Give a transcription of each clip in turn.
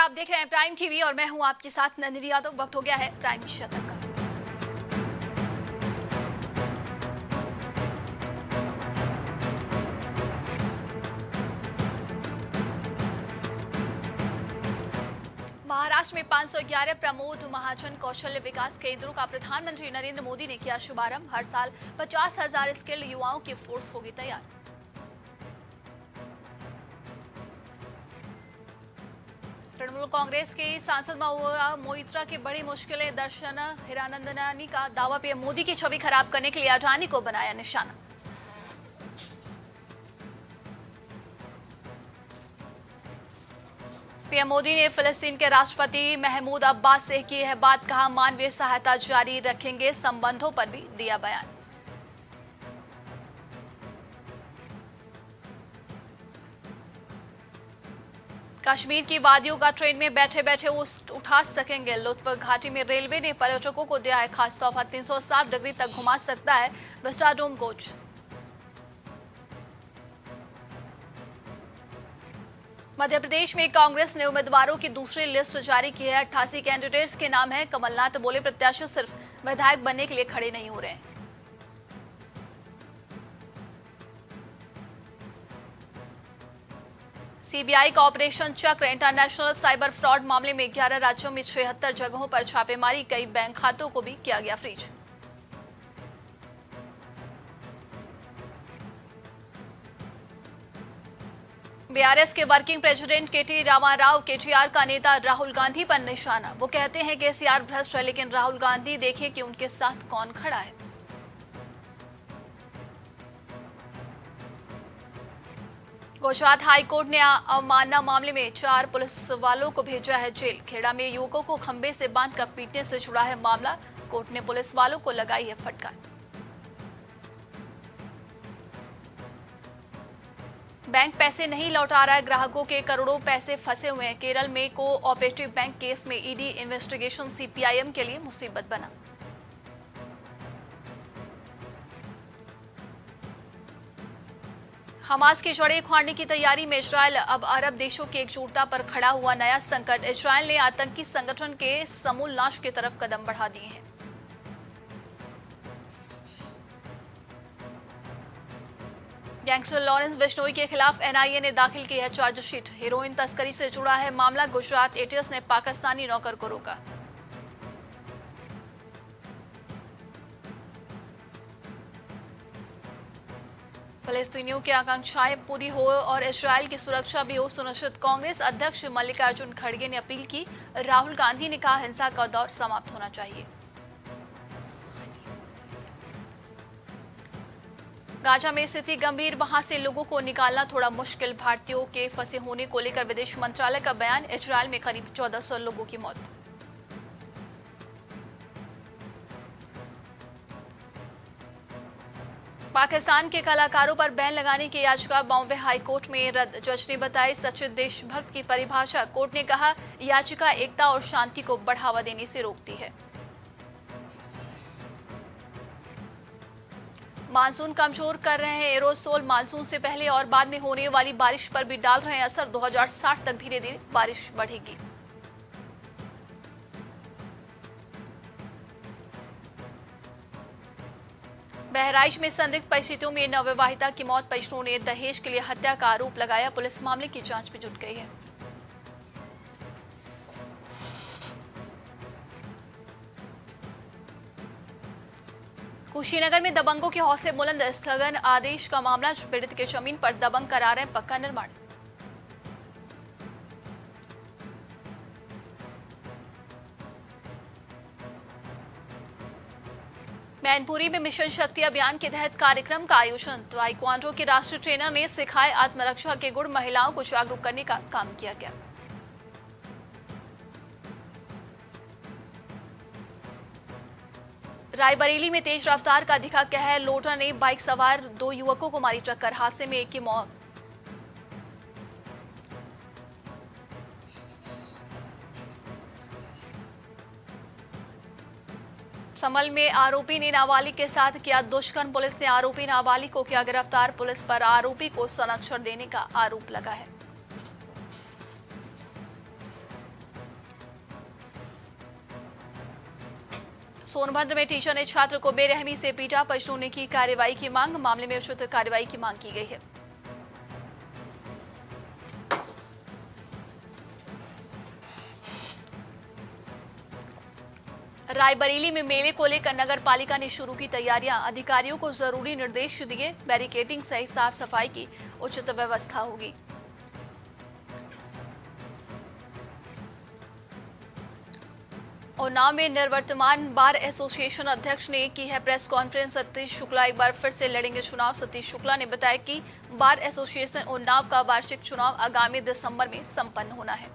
आप देख रहे हैं प्राइम टीवी और मैं हूं आपके साथ नंदिनी यादव। वक्त हो गया है प्राइम शतक का। महाराष्ट्र में 511 प्रमोद महाजन कौशल्य विकास केंद्रों का प्रधानमंत्री नरेंद्र मोदी ने किया शुभारंभ। हर साल 50,000 स्किल्ड युवाओं की फोर्स होगी तैयार। तृणमूल कांग्रेस के सांसद महुआ मोइत्रा की बड़ी मुश्किलें, दर्शन हिरानंदनानी का दावा, पीएम मोदी की छवि खराब करने के लिए अडानी को बनाया निशाना। पीएम मोदी ने फिलिस्तीन के राष्ट्रपति महमूद अब्बास से की है बात, कहा मानवीय सहायता जारी रखेंगे, संबंधों पर भी दिया बयान। कश्मीर की वादियों का ट्रेन में बैठे बैठे उठा सकेंगे लुत्फ। घाटी में रेलवे ने पर्यटकों को दिया है खास तोहफा, 360 डिग्री तक घुमा सकता है विस्टाडोम कोच। मध्य प्रदेश में कांग्रेस ने उम्मीदवारों की दूसरी लिस्ट जारी की है। 88 कैंडिडेट्स के नाम है। कमलनाथ बोले प्रत्याशी सिर्फ विधायक बनने के लिए खड़े नहीं हो रहे। सीबीआई का ऑपरेशन चक्र, इंटरनेशनल साइबर फ्रॉड मामले में 11 राज्यों में 76 जगहों पर छापेमारी, कई बैंक खातों को भी किया गया फ्रीज। बीआरएस के वर्किंग प्रेसिडेंट केटी रामाराव केटीआर का नेता राहुल गांधी पर निशाना। वो कहते हैं केसीआर भ्रष्ट है, लेकिन राहुल गांधी देखें कि उनके साथ कौन खड़ा है। गुजरात हाईकोर्ट ने अवमानना मामले में 4 पुलिस वालों को भेजा है जेल। खेड़ा में युवकों को खंबे से बांधकर पीटने से जुड़ा है मामला। कोर्ट ने पुलिस वालों को लगाई है फटकार। बैंक पैसे नहीं लौटा रहा है, ग्राहकों के करोड़ों पैसे फंसे हुए हैं। केरल में कोऑपरेटिव बैंक केस में ईडी इन्वेस्टिगेशन सीपीआईएम के लिए मुसीबत बना। हमास की जड़ें उखाड़ने की तैयारी में इजरायल, अब अरब देशों की एकजुटता पर खड़ा हुआ नया संकट। इजरायल ने आतंकी संगठन के समूल नाश की तरफ कदम बढ़ा दिए हैं। गैंगस्टर लॉरेंस बिश्नोई के खिलाफ एनआईए ने दाखिल की है चार्जशीट। हेरोइन तस्करी से जुड़ा है मामला। गुजरात एटीएस ने पाकिस्तानी नौकर को रोका। फलस्तीनियों की आकांक्षाएं पूरी हो और इजरायल की सुरक्षा भी हो सुनिश्चित। कांग्रेस अध्यक्ष मल्लिकार्जुन खड़गे ने अपील की। राहुल गांधी ने कहा हिंसा का दौर समाप्त होना चाहिए। गाजा में स्थिति गंभीर, वहां से लोगों को निकालना थोड़ा मुश्किल। भारतीयों के फंसे होने को लेकर विदेश मंत्रालय का बयान। इजरायल में करीब 1400 लोगों की मौत। पाकिस्तान के कलाकारों पर बैन लगाने की याचिका बॉम्बे हाईकोर्ट में रद्द। जज ने बताई सच्चे देशभक्त की परिभाषा। कोर्ट ने कहा याचिका एकता और शांति को बढ़ावा देने से रोकती है। मानसून कमजोर कर रहे हैं एरोसोल। मानसून से पहले और बाद में होने वाली बारिश पर भी डाल रहे हैं असर। 2060 तक धीरे धीरे बारिश बढ़ेगी। बहराइच में संदिग्ध परिस्थितियों में नवविवाहिता की मौत। परिजनों ने दहेज के लिए हत्या का आरोप लगाया। पुलिस मामले की जांच में जुट गई है। कुशीनगर में दबंगों के हौसले बुलंद। स्थगन आदेश का मामला। पीड़ित की जमीन पर दबंग करा रहे पक्का निर्माण। मैनपुरी में मिशन शक्ति अभियान के तहत कार्यक्रम का आयोजन। ताइक्वांडो के राष्ट्रीय ट्रेनर ने सिखाए आत्मरक्षा के गुण। महिलाओं को जागरूक करने का काम किया गया। रायबरेली में तेज रफ्तार का दिखा कहर। लोडर ने बाइक सवार 2 युवकों को मारी टक्कर। हादसे में एक की मौत। समल में आरोपी ने नाबालिग के साथ किया दुष्कर्म। पुलिस ने आरोपी नाबालिग को किया गिरफ्तार। पुलिस पर आरोपी को संरक्षण देने का आरोप लगा है। सोनभद्र में टीचर ने छात्र को बेरहमी से पीटा, परिजनों ने की कार्रवाई की मांग, मामले में उचित कार्रवाई की मांग की गई है। रायबरेली में मेले को लेकर नगर पालिका ने शुरू की तैयारियां, अधिकारियों को जरूरी निर्देश दिए, बैरिकेडिंग सहित साफ सफाई की उचित व्यवस्था होगी। उन्नाव में निवर्तमान बार एसोसिएशन अध्यक्ष ने की है प्रेस कॉन्फ्रेंस। सतीश शुक्ला एक बार फिर से लड़ेंगे चुनाव। सतीश शुक्ला ने बताया कि बार एसोसिएशन उन्नाव का वार्षिक चुनाव आगामी दिसंबर में संपन्न होना है।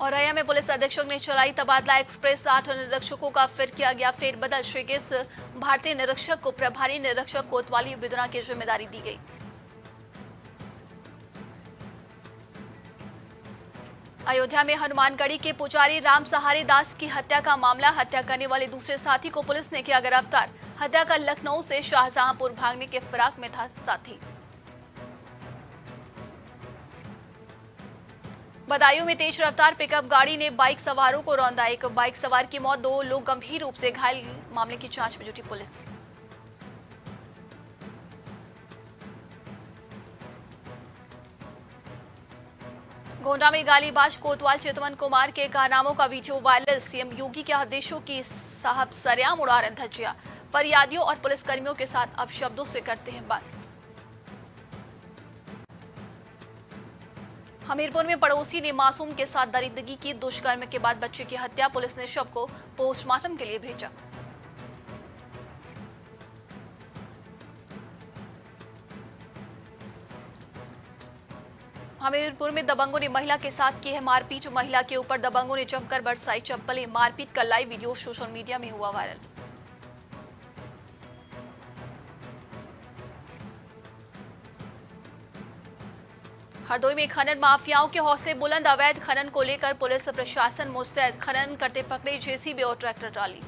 औरैया में पुलिस अधीक्षक ने चलाई तबादला एक्सप्रेस, 8 निरीक्षकों का फिर किया गया फेरबदल। श्रीकेश भारतीय निरीक्षक को प्रभारी निरीक्षक कोतवाली बिदुरा की जिम्मेदारी दी गई। अयोध्या में हनुमानगढ़ी के पुजारी राम सहारे दास की हत्या का मामला, हत्या करने वाले दूसरे साथी को पुलिस ने किया गिरफ्तार। हत्या का लखनऊ से शाहजहांपुर भागने के फिराक में था साथी। बदायूं में तेज रफ्तार पिकअप गाड़ी ने बाइक सवारों को रौंदा, एक बाइक सवार की मौत, 2 लोग गंभीर रूप से घायल। मामले की जांच में जुटी पुलिस। गोंडा में गालीबाज कोतवाल चितवन कुमार के कारनामों का वीडियो वायरल, सीएम योगी के आदेशों की साहब सरेआम उड़ा रहे धज्जियां, फरियादियों और पुलिसकर्मियों के साथ अब शब्दों से करते हैं बात। हमीरपुर में पड़ोसी ने मासूम के साथ दरिंदगी की, दुष्कर्म के बाद बच्चे की हत्या, पुलिस ने शव को पोस्टमार्टम के लिए भेजा। हमीरपुर में दबंगों ने महिला के साथ की है मारपीट, महिला के ऊपर दबंगों ने जमकर बरसाई चप्पलें, मारपीट का लाइव वीडियो सोशल मीडिया में हुआ वायरल। हरदोई में खनन माफियाओं के हौसले बुलंद, अवैध खनन को लेकर पुलिस प्रशासन मुस्तैद, खनन करते पकड़े जेसीबी और ट्रैक्टर ट्राली।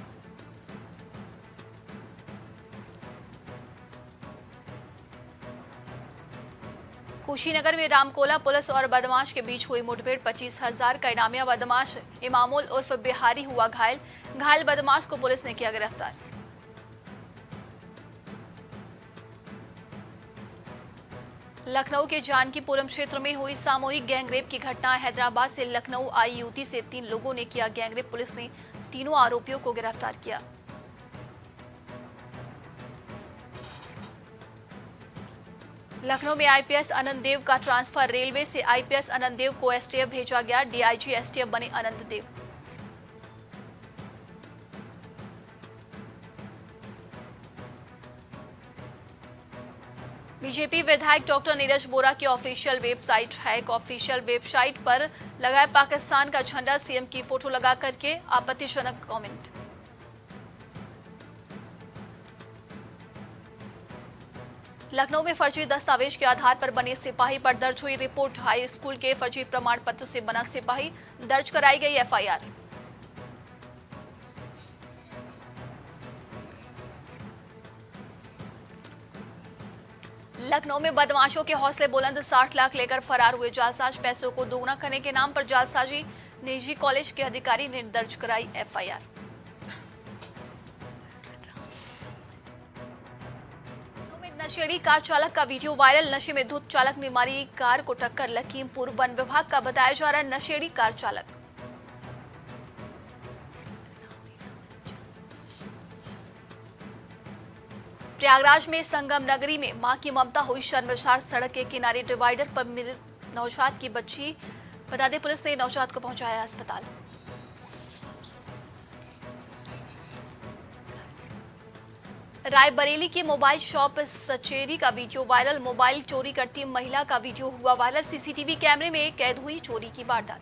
कुशीनगर में रामकोला पुलिस और बदमाश के बीच हुई मुठभेड़, 25,000 का इनामिया बदमाश इमामुल उर्फ बिहारी हुआ घायल, घायल बदमाश को पुलिस ने किया गिरफ्तार। लखनऊ के जानकीपुरम क्षेत्र में हुई सामूहिक गैंगरेप की घटना, हैदराबाद से लखनऊ आई युवती से 3 लोगों ने किया गैंगरेप, पुलिस ने तीनों आरोपियों को गिरफ्तार किया। लखनऊ में आईपीएस अनंत देव का ट्रांसफर, रेलवे से आईपीएस अनंत देव को एसटीएफ भेजा गया, डीआईजी एसटीएफ बने अनंत देव। बीजेपी विधायक डॉक्टर नीरज बोरा की ऑफिशियल वेबसाइट है, एक ऑफिशियल वेबसाइट पर लगाया पाकिस्तान का झंडा, सीएम की फोटो लगा करके आपत्तिजनक कमेंट। लखनऊ में फर्जी दस्तावेज के आधार पर बने सिपाही पर दर्ज हुई रिपोर्ट, हाई स्कूल के फर्जी प्रमाण पत्र से बना सिपाही, दर्ज कराई गई एफआईआर। लखनऊ में बदमाशों के हौसले बुलंद, 60 लाख लेकर फरार हुए जालसाज, पैसों को दोगुना करने के नाम पर जालसाजी, निजी कॉलेज के अधिकारी ने दर्ज कराई एफआईआर। नशेड़ी कार चालक का वीडियो वायरल, नशे में धुत चालक ने मारी कार को टक्कर, लखीमपुर वन विभाग का बताया जा रहा है नशेड़ी कार चालक। प्रयागराज में संगम नगरी में मां की ममता हुई शर्मसार, सड़क के किनारे डिवाइडर पर मृत नवजात की बच्ची, बता दें पुलिस ने नवजात को पहुंचाया अस्पताल। रायबरेली की मोबाइल शॉप सचेरी का वीडियो वायरल, मोबाइल चोरी करती महिला का वीडियो हुआ वायरल, सीसीटीवी कैमरे में कैद हुई चोरी की वारदात।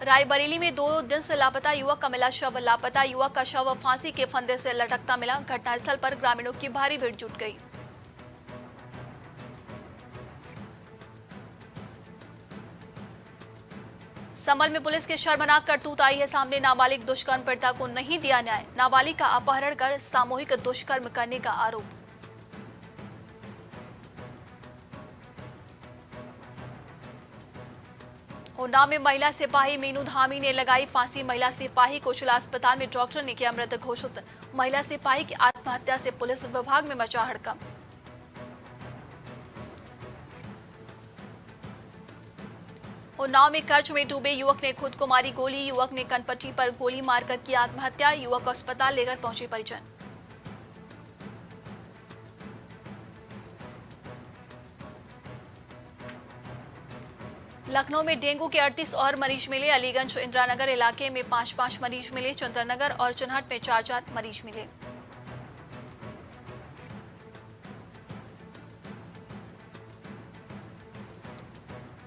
रायबरेली में 2 दिन से लापता युवक का मिला शव, लापता युवक का शव फांसी के फंदे से लटकता मिला, घटनास्थल पर ग्रामीणों की भारी भीड़ जुट गई। संभल में पुलिस के शर्मनाक करतूत आई है सामने, नाबालिग दुष्कर्म पीड़िता को नहीं दिया न्याय, नाबालिग का अपहरण कर सामूहिक दुष्कर्म करने का आरोप। उन्नाव में महिला सिपाही मीनू धामी ने लगाई फांसी। महिला सिपाही को जिला अस्पताल में डॉक्टर ने किया मृत घोषित। महिला सिपाही की आत्महत्या से पुलिस विभाग में मचा हड़कंप। उन्नाव में कर्ज में डूबे युवक ने खुद को मारी गोली। युवक ने कनपट्टी पर गोली मारकर की आत्महत्या। युवक को अस्पताल लेकर पहुंचे परिजन। लखनऊ में डेंगू के 38 और मरीज मिले। अलीगंज इंदिरानगर इलाके में 5 मरीज मिले। चंद्रनगर और चुनहट में 4 मरीज मिले।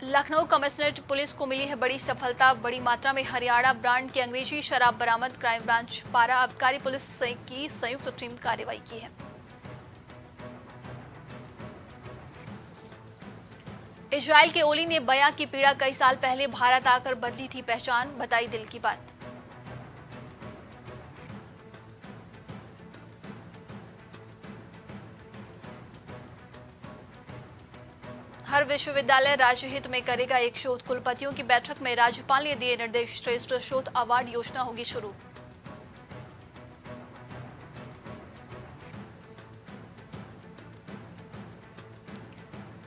लखनऊ कमिश्नरेट पुलिस को मिली है बड़ी सफलता। बड़ी मात्रा में हरियाणा ब्रांड की अंग्रेजी शराब बरामद। क्राइम ब्रांच पारा आबकारी पुलिस की संयुक्त टीम कार्रवाई की है। इजराइल के ओली ने बयां की पीड़ा कई साल पहले भारत आकर बदली थी पहचान। बताई दिल की बात। हर विश्वविद्यालय राज्य हित में करेगा एक शोध। कुलपतियों की बैठक में राज्यपाल ने दिए निर्देश। श्रेष्ठ शोध अवार्ड योजना होगी शुरू।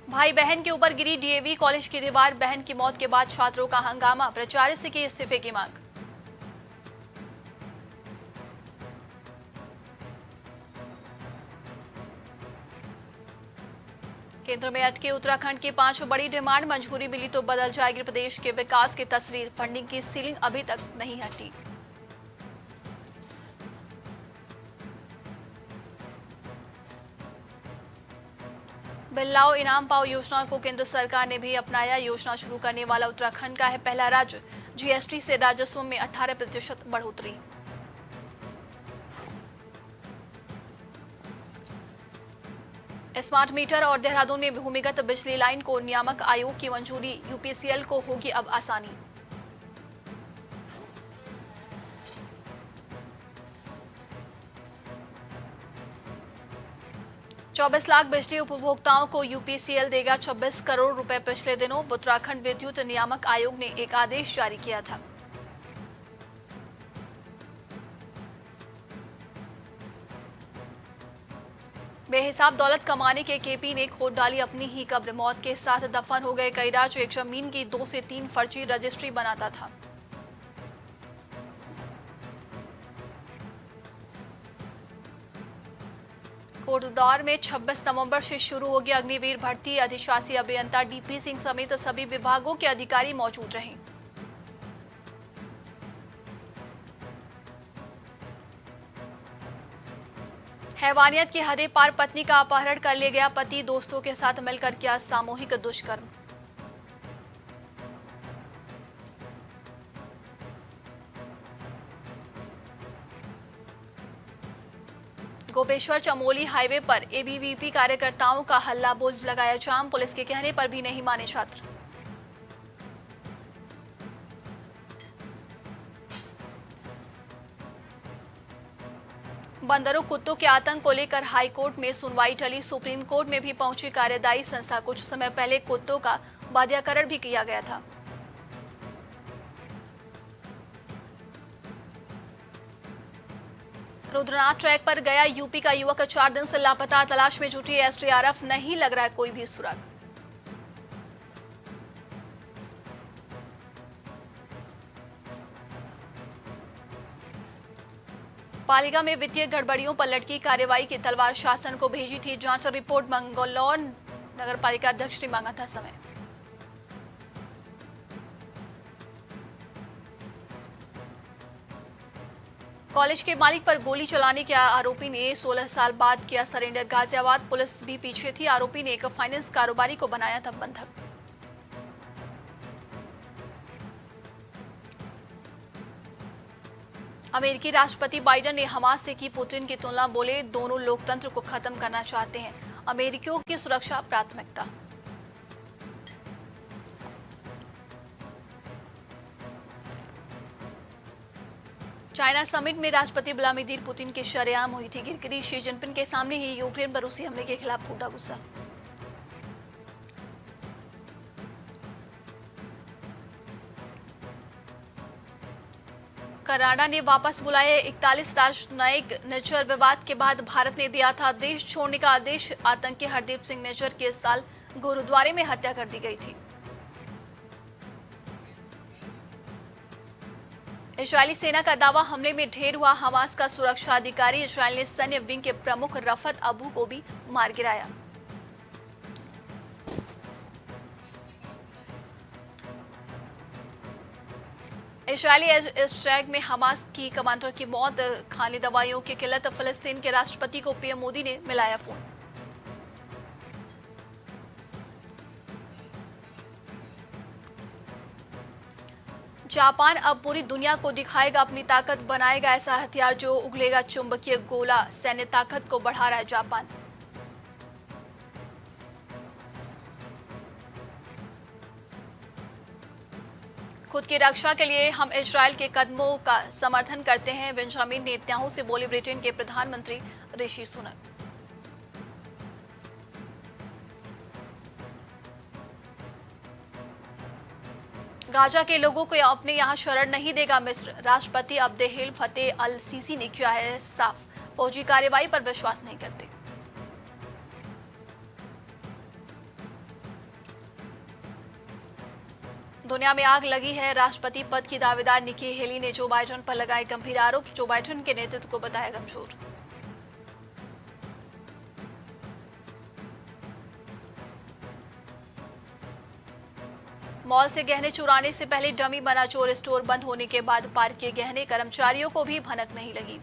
भाई बहन के ऊपर गिरी डीएवी कॉलेज की दीवार। बहन की मौत के बाद छात्रों का हंगामा। प्राचार्य से की इस्तीफे की मांग। केंद्र में अटके उत्तराखंड की 5 बड़ी डिमांड। मंजूरी मिली तो बदल जाएगी प्रदेश के विकास की तस्वीर। फंडिंग की सीलिंग अभी तक नहीं हटी। बिल लाओ इनाम पाओ योजना को केंद्र सरकार ने भी अपनाया। योजना शुरू करने वाला उत्तराखंड का है पहला राज्य। जीएसटी से राजस्व में 18% बढ़ोतरी। स्मार्ट मीटर और देहरादून में भूमिगत बिजली लाइन को नियामक आयोग की मंजूरी। यूपीसीएल को होगी अब आसानी। चौबीस लाख बिजली उपभोक्ताओं को यूपीसीएल देगा 26 करोड़ रुपए। पिछले दिनों उत्तराखंड विद्युत नियामक आयोग ने एक आदेश जारी किया था। बेहिसाब दौलत कमाने के केपी ने खोद डाली अपनी ही कब्र। मौत के साथ दफन हो गए कई राज्य। एक जमीन की 2 से 3 फर्जी रजिस्ट्री बनाता था। कोटद्वार में 26 नवंबर से शुरू होगी अग्निवीर भर्ती। अधिशासी अभियंता डीपी सिंह समेत सभी विभागों के अधिकारी मौजूद रहे। हैवानियत की हदें पार। पत्नी का अपहरण कर ले गया पति। दोस्तों के साथ मिलकर किया सामूहिक दुष्कर्म। गोपेश्वर चमोली हाईवे पर एबीवीपी कार्यकर्ताओं का हल्ला बोल। लगाया जाम। पुलिस के कहने पर भी नहीं माने छात्र। बंदरों कुत्तों के आतंक को लेकर हाईकोर्ट में सुनवाई टली। सुप्रीम कोर्ट में भी पहुंची कार्यदायी संस्था। कुछ समय पहले कुत्तों का बाध्यकरण भी किया गया था। रुद्रनाथ ट्रैक पर गया यूपी का युवक 4 दिन से लापता। तलाश में जुटी एसडीआरएफ। नहीं लग रहा है कोई भी सुराग। पालिका में वित्तीय गड़बड़ियों पर लटकी कार्रवाई की तलवार। शासन को भेजी थी जांच रिपोर्ट। मंगलौर नगर पालिका अध्यक्ष ने मांगा था समय। कॉलेज के मालिक पर गोली चलाने के आरोपी ने 16 साल बाद किया सरेंडर। गाजियाबाद पुलिस भी पीछे थी। आरोपी ने एक फाइनेंस कारोबारी को बनाया था बंधक। अमेरिकी राष्ट्रपति बाइडेन ने हमास से की पुतिन की तुलना। बोले दोनों लोकतंत्र को खत्म करना चाहते हैं। अमेरिकियों की सुरक्षा प्राथमिकता। चाइना समिट में राष्ट्रपति व्लादिमीर पुतिन की शरेआम हुई थी गिरगिटी। शी जिनपिंग के सामने ही यूक्रेन पर रूसी हमले के खिलाफ फूटा गुस्सा। कनाडा ने वापस बुलाए 41 राजनयिक। निज्जर विवाद के बाद भारत ने दिया था देश छोड़ने का आदेश। आतंकी हरदीप सिंह निज्जर की इस साल गुरुद्वारे में हत्या कर दी गई थी। इजरायली सेना का दावा, हमले में ढेर हुआ हमास का सुरक्षा अधिकारी। इजरायल ने सैन्य विंग के प्रमुख रफत अबू को भी मार गिराया। इजरायली एयर स्ट्राइक में हमास की कमांडर की मौत। खाने दवाइयों की किल्लत। फिलिस्तीन के राष्ट्रपति को पीएम मोदी ने मिलाया फोन। जापान अब पूरी दुनिया को दिखाएगा अपनी ताकत, बनाएगा ऐसा हथियार जो उगलेगा चुंबकीय गोला। सैन्य ताकत को बढ़ा रहा है जापान। खुद की रक्षा के लिए हम इजरायल के कदमों का समर्थन करते हैं। बेंजामिन नेतन्याहू से बोले ब्रिटेन के प्रधानमंत्री ऋषि सुनक। गाजा के लोगों को अपने यहां शरण नहीं देगा मिस्र। राष्ट्रपति अब्देल फतेह अल सीसी ने किया है साफ, फौजी कार्रवाई पर विश्वास नहीं करते। दुनिया में आग लगी है। राष्ट्रपति पद की दावेदार निकी हेली ने जो बाइडेन पर लगाए गंभीर आरोप। जो बाइडेन के नेतृत्व को बताया कमजोर। मॉल से गहने चुराने से पहले डमी बना चोर। स्टोर बंद होने के बाद पार किए गहने। कर्मचारियों को भी भनक नहीं लगी।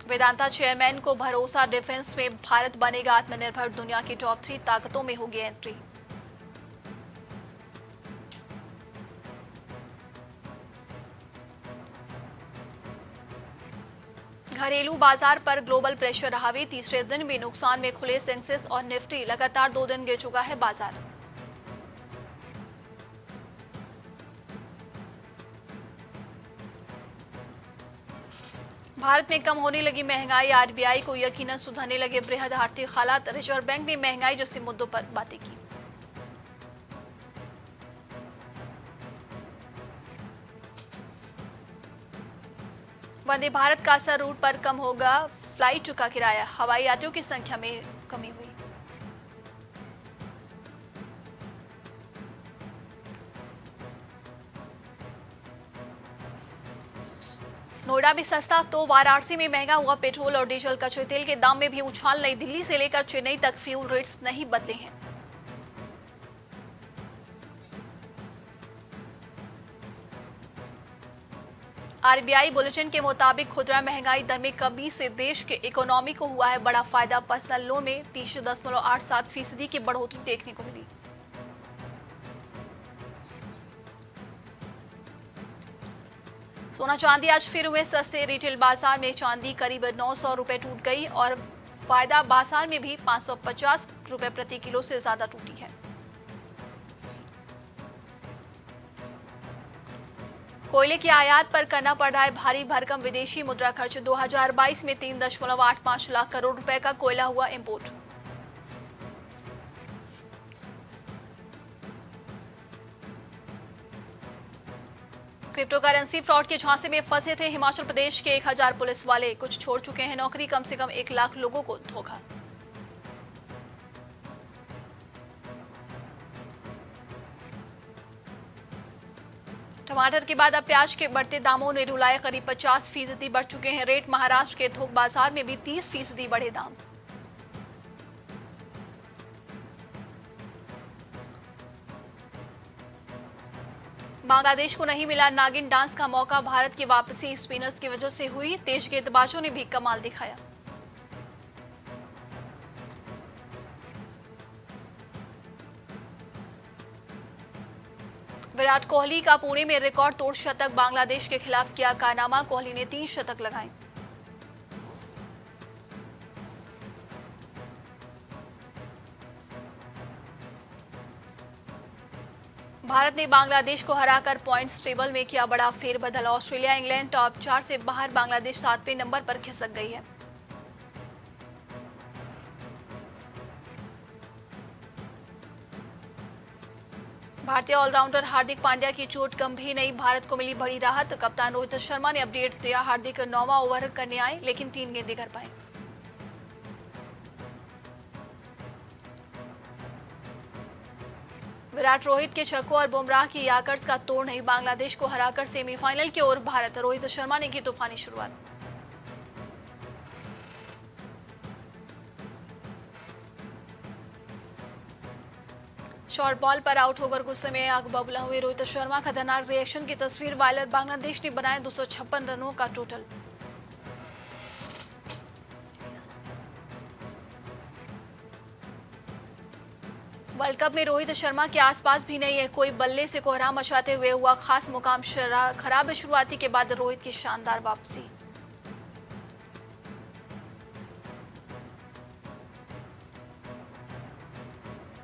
वेदांता चेयरमैन को भरोसा, डिफेंस में भारत बनेगा आत्मनिर्भर। दुनिया की टॉप 3 ताकतों में होगी एंट्री। घरेलू बाजार पर ग्लोबल प्रेशर हावी। तीसरे दिन भी नुकसान में खुले सेंसेक्स और निफ्टी। लगातार 2 दिन गिर चुका है बाजार। भारत में कम होने लगी महंगाई। आरबीआई को यकीनन सुधरने लगे बृहद आर्थिक हालात। रिजर्व बैंक ने महंगाई जैसे मुद्दों पर बातें की। वंदे भारत कासा रूट पर कम होगा फ्लाइट का किराया। हवाई यात्रियों की संख्या में कमी हुई। नोएडा भी सस्ता तो वाराणसी में महंगा हुआ पेट्रोल और डीजल। कच्चे तेल के दाम में भी उछाल। नई दिल्ली से लेकर चेन्नई तक फ्यूल रेट्स नहीं बदले हैं। आरबीआई बुलेटिन के मुताबिक खुदरा महंगाई दर में कमी से देश के इकोनॉमी को हुआ है बड़ा फायदा। पर्सनल लोन में 30.87% की बढ़ोतरी देखने को मिली। सोना चांदी आज फिर हुए सस्ते। रिटेल बाजार में चांदी करीब 900 रुपए टूट गई और फायदा बाजार में भी 550 रुपए प्रति किलो से ज्यादा टूटी है। कोयले की आयात पर करना पड़ रहा है भारी भरकम। विदेशी मुद्रा खर्च। 2022 में 3.85 लाख करोड़ रुपए का कोयला हुआ इंपोर्ट। क्रिप्टो करेंसी फ्रॉड के झांसे में फंसे थे हिमाचल प्रदेश के 1000 पुलिस वाले। कुछ छोड़ चुके हैं नौकरी। कम से कम 1 लाख लोगों को धोखा। टमाटर के बाद अब प्याज के बढ़ते दामों ने रुलाए। करीब 50% बढ़ चुके हैं रेट। महाराष्ट्र के थोक बाजार में भी 30% बढ़े दाम। बांग्लादेश को नहीं मिला नागिन डांस का मौका। भारत की वापसी स्पिनर्स की वजह से हुई। तेज गेंदबाजों ने भी कमाल दिखाया। विराट कोहली का पुणे में रिकॉर्ड तोड़ शतक। बांग्लादेश के खिलाफ किया कारनामा। कोहली ने 3 शतक लगाए। भारत ने बांग्लादेश को हराकर पॉइंट्स टेबल में किया बड़ा फेरबदल। ऑस्ट्रेलिया इंग्लैंड टॉप 4 से बाहर। बांग्लादेश 7वें नंबर पर खिसक गई है। भारतीय ऑलराउंडर हार्दिक पांड्या की चोट गंभीर नहीं, भारत को मिली बड़ी राहत। कप्तान रोहित शर्मा ने अपडेट दिया, हार्दिक 9वां ओवर करने आए लेकिन 3 गेंदें कर पाए। विराट रोहित के छक्कों और बुमराह की याकर्स का तोड़ नहीं, बांग्लादेश को हराकर सेमीफाइनल की ओर भारत। रोहित शर्मा ने की तूफानी शुरुआत। शॉर्ट बॉल पर आउट होकर गुस्से में आग बबूला हुए रोहित शर्मा, खतरनाक रिएक्शन की तस्वीर वायरल। बांग्लादेश ने बनाए 256 रनों का टोटल। वर्ल्ड कप में रोहित शर्मा के आसपास भी नहीं है कोई, बल्ले से कोहराम मचाते हुए हुआ खास मुकाम। खराब शुरुआती के बाद रोहित की शानदार वापसी।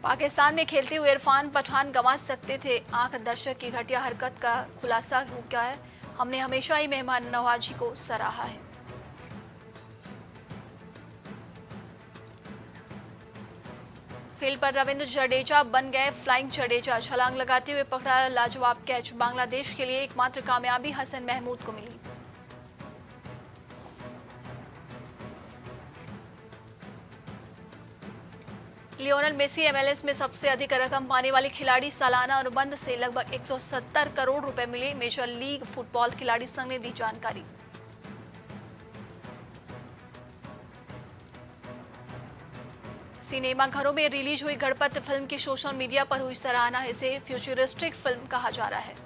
पाकिस्तान में खेलते हुए इरफान पठान गंवा सकते थे आंख, दर्शक की घटिया हरकत का खुलासा हो गया है। हमने हमेशा ही मेहमान नवाजी को सराहा है। फील्ड पर रविंद्र जडेजा बन गए फ्लाइंग जडेजा, छलांग लगाते हुए पकड़ा लाजवाब कैच। बांग्लादेश के लिए एकमात्र कामयाबी हसन महमूद को मिली। लियोनेल मेसी MLS में सबसे अधिक रकम पाने वाले खिलाड़ी, सालाना अनुबंध से लगभग 170 करोड़ रुपए मिले। मेजर लीग फुटबॉल खिलाड़ी संघ ने दी जानकारी। सिनेमा घरों में रिलीज हुई गणपत फिल्म की सोशल मीडिया पर हुई सराहना, इसे फ्यूचरिस्टिक फिल्म कहा जा रहा है।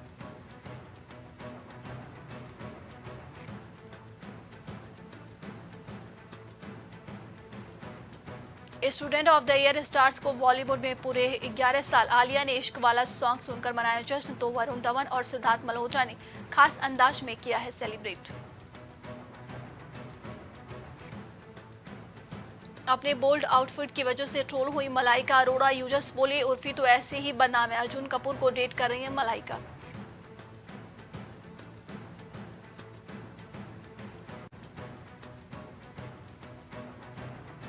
Student of the year stars को बॉलीवुड में पूरे 11 साल। आलिया ने इश्क वाला सॉन्ग सुनकर मनाया जश्न, तो वरुण धवन और सिद्धार्थ मल्होत्रा ने खास अंदाज में किया है सेलिब्रेट। अपने बोल्ड आउटफिट की वजह से ट्रोल हुई मलाइका अरोड़ा, यूजर्स बोले उर्फी तो ऐसे ही बदनाम है। अर्जुन कपूर को डेट कर रही है मलाइका।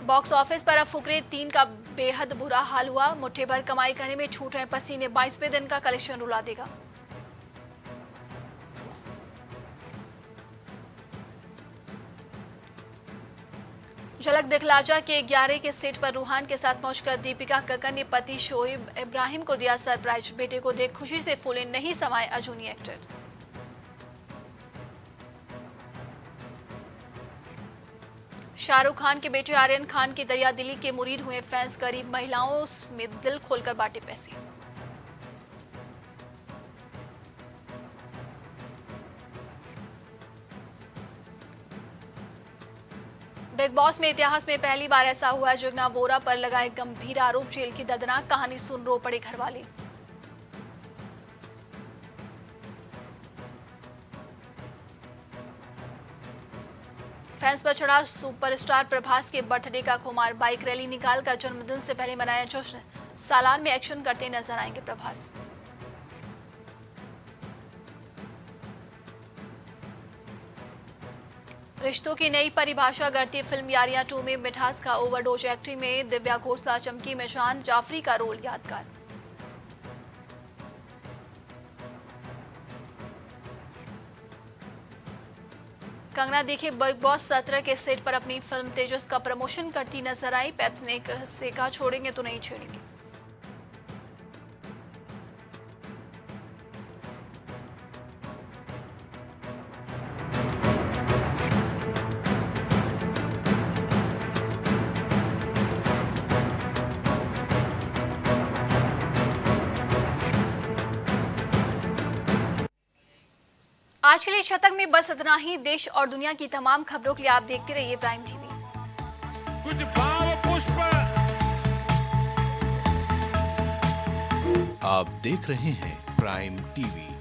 बॉक्स ऑफिस पर अब फुकरे 3 का बेहद बुरा हाल हुआ। मुट्ठी भर कमाई करने में छूट रहे पसीने, 22वें दिन का कलेक्शन रुला देगा। झलक दिखलाजा के 11 के सेट पर रूहान के साथ पहुंचकर दीपिका कक्कर ने पति शोएब इब्राहिम को दिया सरप्राइज। बेटे को देख खुशी से फूले नहीं समाये अजूनी एक्टर। शाहरुख खान के बेटे आर्यन खान की दरिया दिली के मुरीद हुए फैंस, गरीब महिलाओं में दिल खोलकर बांटे पैसे। बिग बॉस में इतिहास में पहली बार ऐसा हुआ है, जुगना बोरा पर लगाए गंभीर आरोप। जेल की दर्दनाक कहानी सुन रो पड़े घरवाले। फैंस पर चढ़ा सुपरस्टार प्रभास के बर्थडे का खुमार। बाइक रैली निकालकर जन्मदिन से पहले मनाया जश्न। सालान में एक्शन करते नजर आएंगे प्रभास। रिश्तों की नई परिभाषा गढ़ती फिल्म यारियां 2 में मिठास का ओवरडोज। एक्टिंग में दिव्या घोषला चमकी में जान जाफरी का रोल यादगार। कंगना देखिए बिग बॉस 17 के सेट पर अपनी फिल्म तेजस का प्रमोशन करती नजर आई। पेप्स ने से कहा छोड़ेंगे तो नहीं छेड़ेंगे। आज के लिए शतक में बस इतना ही। देश और दुनिया की तमाम खबरों के लिए आप देखते रहिए प्राइम टीवी। कुछ भाव पुष्प। आप देख रहे हैं प्राइम टीवी।